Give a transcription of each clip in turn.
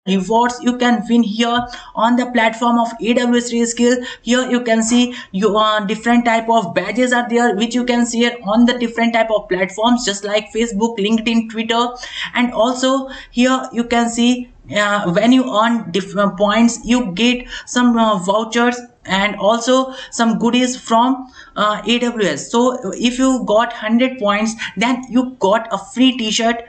rewards you can win here on the platform of AWS Reskill. Here you can see your different type of badges are there which you can share on the different type of platforms just like Facebook, LinkedIn, Twitter. And also here you can see when you earn different points you get some vouchers and also some goodies from AWS. So if you got 100 points, then you got a free t-shirt.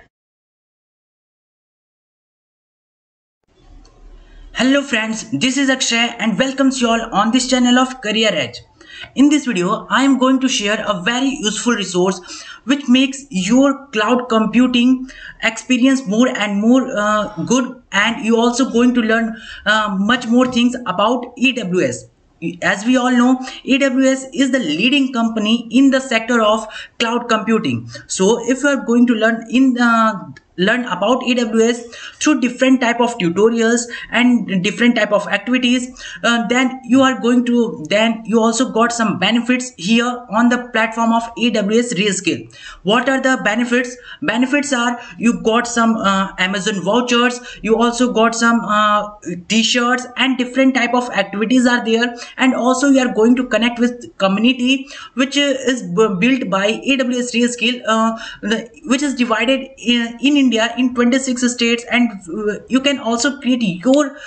Hello friends, this is Akshay and welcomes you all on this channel of Career Edge. In this video, I am going to share a very useful resource which makes your cloud computing experience more and more good, and you also going to learn much more things about AWS. As we all know, AWS is the leading company in the sector of cloud computing. So if you are going to learn about AWS through different type of tutorials and different type of activities, then you also got some benefits here on the platform of AWS Reskill. What are the benefits? Benefits are you got some Amazon vouchers, you also got some t-shirts and different type of activities are there, and also you are going to connect with community which is built by AWS Reskill, which is divided in India in 26 states, and you can also create your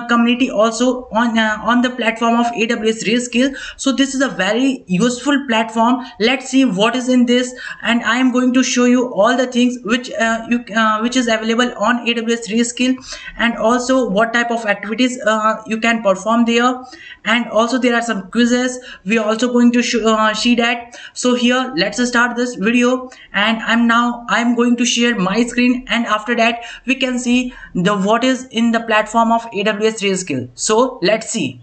community also on the platform of AWS Reskill. So this is a very useful platform. Let's see what is in this, and I am going to show you all the things which is available on AWS Reskill, and also what type of activities you can perform there, and also there are some quizzes we are also going to see that. So here let's start this video, and I'm going to share my screen, and after that we can see what is in the platform of AWS Reskill. So let's see.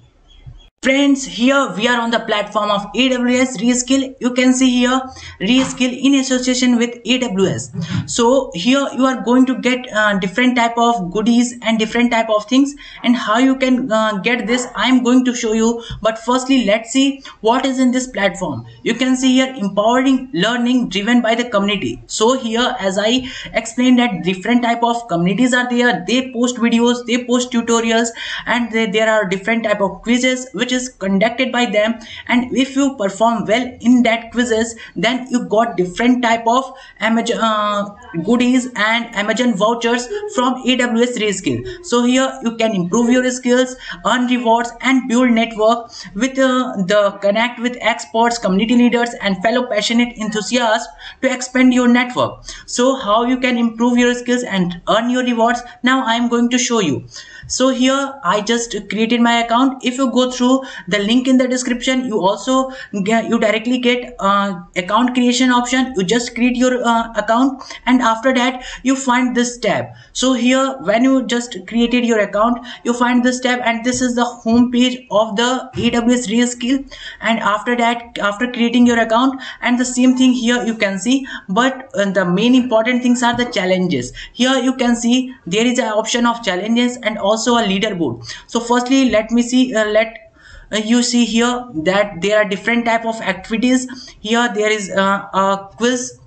Friends, here we are on the platform of AWS Reskill. You can see here Reskill in association with AWS. So here you are going to get different type of goodies and different type of things, and how you can get this I am going to show you. But firstly, let's see what is in this platform. You can see here empowering learning driven by the community. So here, as I explained, that different type of communities are there. They post videos, they post tutorials, and there are different type of quizzes which is conducted by them, and if you perform well in that quizzes, then you got different type of Amazon goodies and Amazon vouchers from AWS Reskill. So here you can improve your skills, earn rewards, and build network with the connect with experts, community leaders, and fellow passionate enthusiasts to expand your network. So how you can improve your skills and earn your rewards, now I am going to show you. So here I just created my account. If you go through the link in the description, you directly get account creation option. You just create your account, and after that you find this tab. So here when you just created your account, you find this tab, and this is the home page of the AWS Reskill. And after that, after creating your account, and the same thing here you can see, but the main important things are the challenges. Here you can see there is an option of challenges and also a leaderboard. So firstly, let me see you see here that there are different type of activities. Here there is a quiz.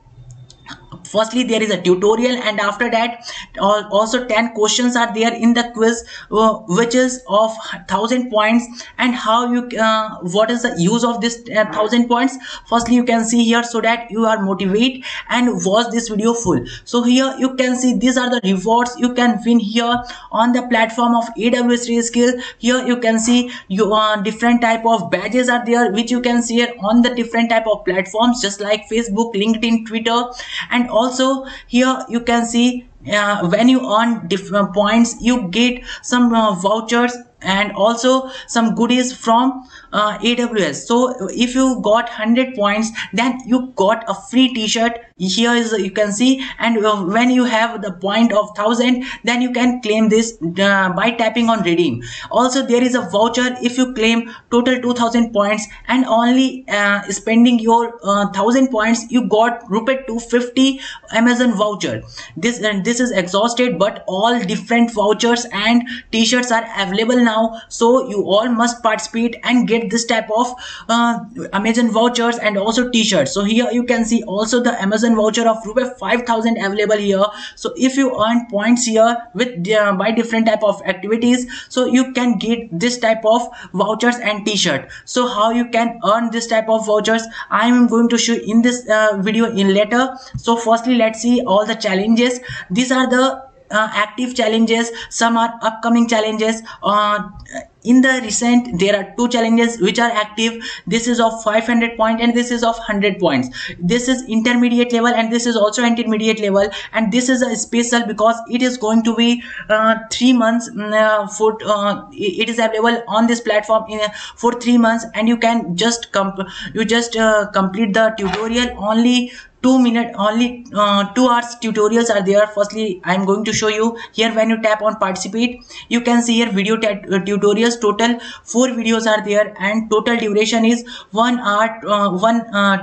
Firstly, there is a tutorial, and after that also 10 questions are there in the quiz, which is of 1000 points. And how you what is the use of this 1000 points? Firstly, you can see here, so that you are motivated and watch this video full. So here you can see these are the rewards you can win here on the platform of AWS Reskill. Here you can see different type of badges are there which you can share on the different type of platforms just like Facebook, LinkedIn, Twitter. And also here you can see when you earn different points, you get some vouchers and also some goodies from AWS. So if you got 100 points, then you got a free t-shirt. Here is you can see, and when you have the point of 1000, then you can claim this by tapping on redeem. Also there is a voucher if you claim total 2000 points, and only spending your 1000 points, you got rupee 250 Amazon voucher. This is exhausted, but all different vouchers and t-shirts are available now now. So you all must participate and get this type of Amazon vouchers and also t-shirts. So here you can see also the Amazon voucher of rupees 5,000 available here. So if you earn points here with by different type of activities, so you can get this type of vouchers and t-shirt. So how you can earn this type of vouchers, I am going to show in this video in later. So firstly, let's see all the challenges. These are the active challenges, some are upcoming challenges. In the recent, there are 2 challenges which are active. This is of 500 points and this is of 100 points. This is intermediate level and this is also intermediate level, and this is a special because it is going to be 3 months it is available on this platform for 3 months, and you can just complete the tutorial only 2 minutes, only 2 hours tutorials are there. Firstly, I am going to show you here. When you tap on participate, you can see here video tutorials. Total 4 videos are there and total duration is 1 hour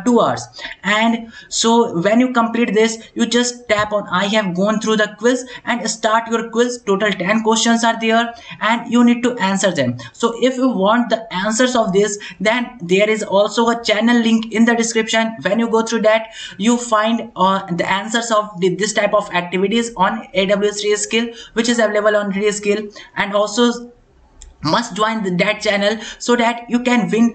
2 hours. And so when you complete this, you just tap on I have gone through the quiz and start your quiz. Total 10 questions are there and you need to answer them. So if you want the answers of this, then there is also a channel link in the description. When you go through that, you find the answers of this type of activities on AWS Reskill, which is available on Reskill, and also must join that channel so that you can win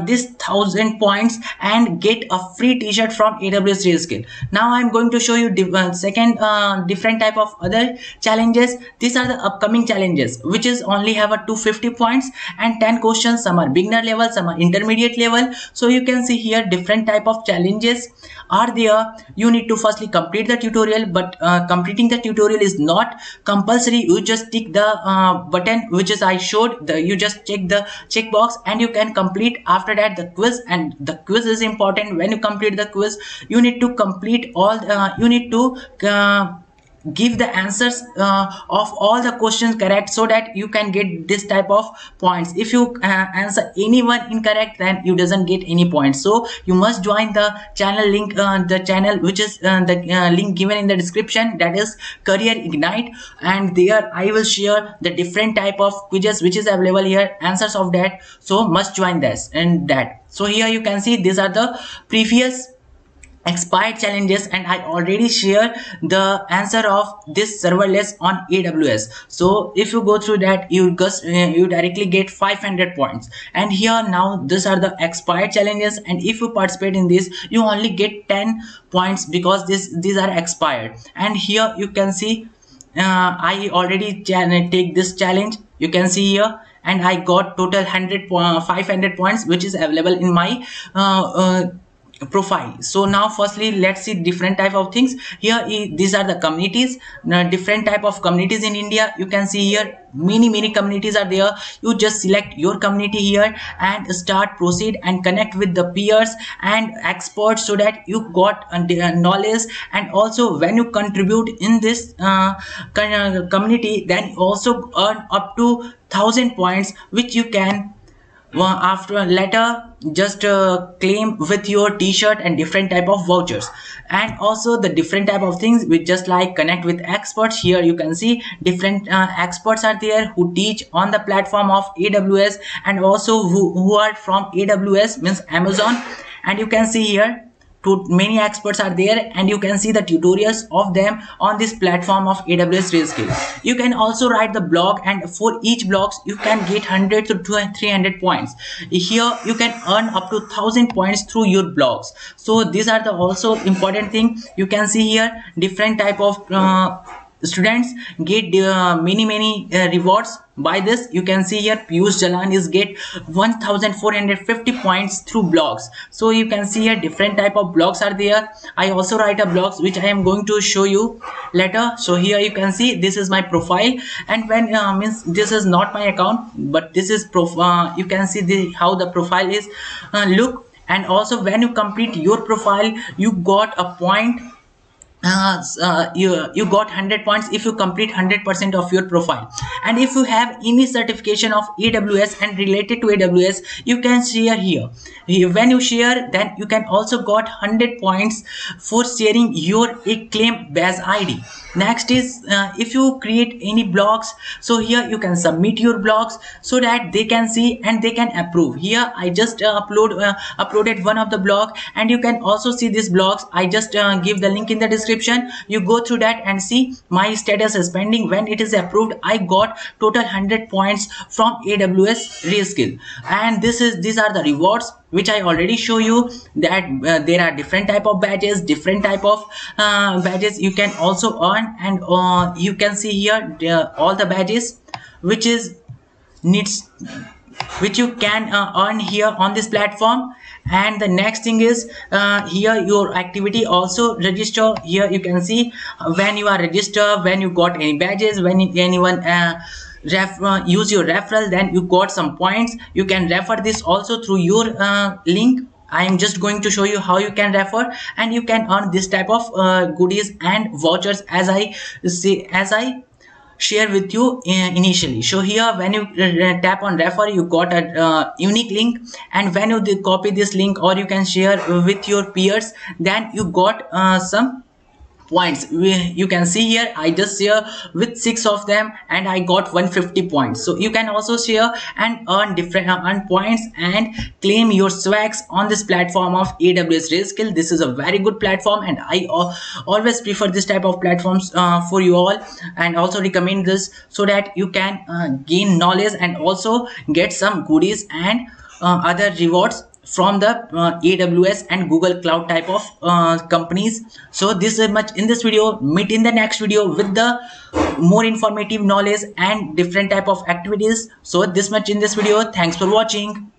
this 1,000 points and get a free t-shirt from AWS Reskill. Now I'm going to show you second different type of other challenges. These are the upcoming challenges which is only have a 250 points and 10 questions. Some are beginner level, some are intermediate level. So you can see here different type of challenges are there. You need to firstly complete the tutorial, but completing the tutorial is not compulsory. You just tick the button which is I showed. You just check the checkbox and you can complete after that the quiz. And the quiz is important. When you complete the quiz, you need to complete all you need to give the answers of all the questions correct, so that you can get this type of points. If you answer anyone incorrect, then you doesn't get any points. So you must join the channel link, the channel which is the link given in the description, that is Career Ignite, and there I will share the different type of quizzes which is available here, answers of that. So must join this and that. So here you can see these are the previous expired challenges, and I already share the answer of this serverless on AWS. So if you go through that, you directly get 500 points. And here now these are the expired challenges, and if you participate in this, you only get 10 points because these are expired. And here you can see I already take this challenge. You can see here, and I got total 500 points which is available in my profile. So now firstly, let's see different type of things. Here these are the communities, different type of communities in India. You can see here many communities are there. You just select your community here and start proceed and connect with the peers and experts, so that you got knowledge. And also when you contribute in this community, then you also earn up to 1,000 points, which you can after later just claim with your t-shirt and different type of vouchers. And also the different type of things which just like connect with experts. Here you can see different experts are there who teach on the platform of AWS, and also who are from AWS, means Amazon. And you can see here many experts are there, and you can see the tutorials of them on this platform of AWS Reskill. You can also write the blog, and for each blogs you can get 100 to 300 points. Here you can earn up to 1,000 points through your blogs. So these are the also important thing. You can see here different type of students get many rewards by this. You can see here Piyush Jalan is get 1,450 points through blogs. So you can see here different type of blogs are there. I also write a blogs which I am going to show you later. So here you can see this is my profile, and when means this is not my account, but this is you can see how the profile is look. And also when you complete your profile, you got a point you got 100 points if you complete 100% of your profile. And if you have any certification of AWS and related to AWS, you can share here. When you share, then you can also got 100 points for sharing your claim badge ID. Next is if you create any blogs, so here you can submit your blogs so that they can see and they can approve. Here I just uploaded one of the blog, and you can also see these blogs. I just give the link in the description. You go through that and see my status is pending. When it is approved, I got total 100 points from AWS Reskill. And these are the rewards which I already show you, that there are different type of badges, different type of badges you can also earn. And you can see here all the badges which is needs which you can earn here on this platform. And the next thing is here your activity also register. Here you can see when you are registered, when you got any badges, when anyone use your referral, then you got some points. You can refer this also through your link. I am just going to show you how you can refer, and you can earn this type of goodies and vouchers as I share with you initially. So here when you tap on refer, you got a unique link, and when you copy this link or you can share with your peers, then you got some points. You can see here I just share with 6 of them and I got 150 points. So you can also share and earn different earn points and claim your swags on this platform of AWS Reskill. This is a very good platform, and I always prefer this type of platforms for you all, and also recommend this so that you can gain knowledge and also get some goodies and other rewards from the AWS and Google Cloud type of companies. So this is much in this video. Meet in the next video with the more informative knowledge and different type of activities. So this much in this video. Thanks for watching.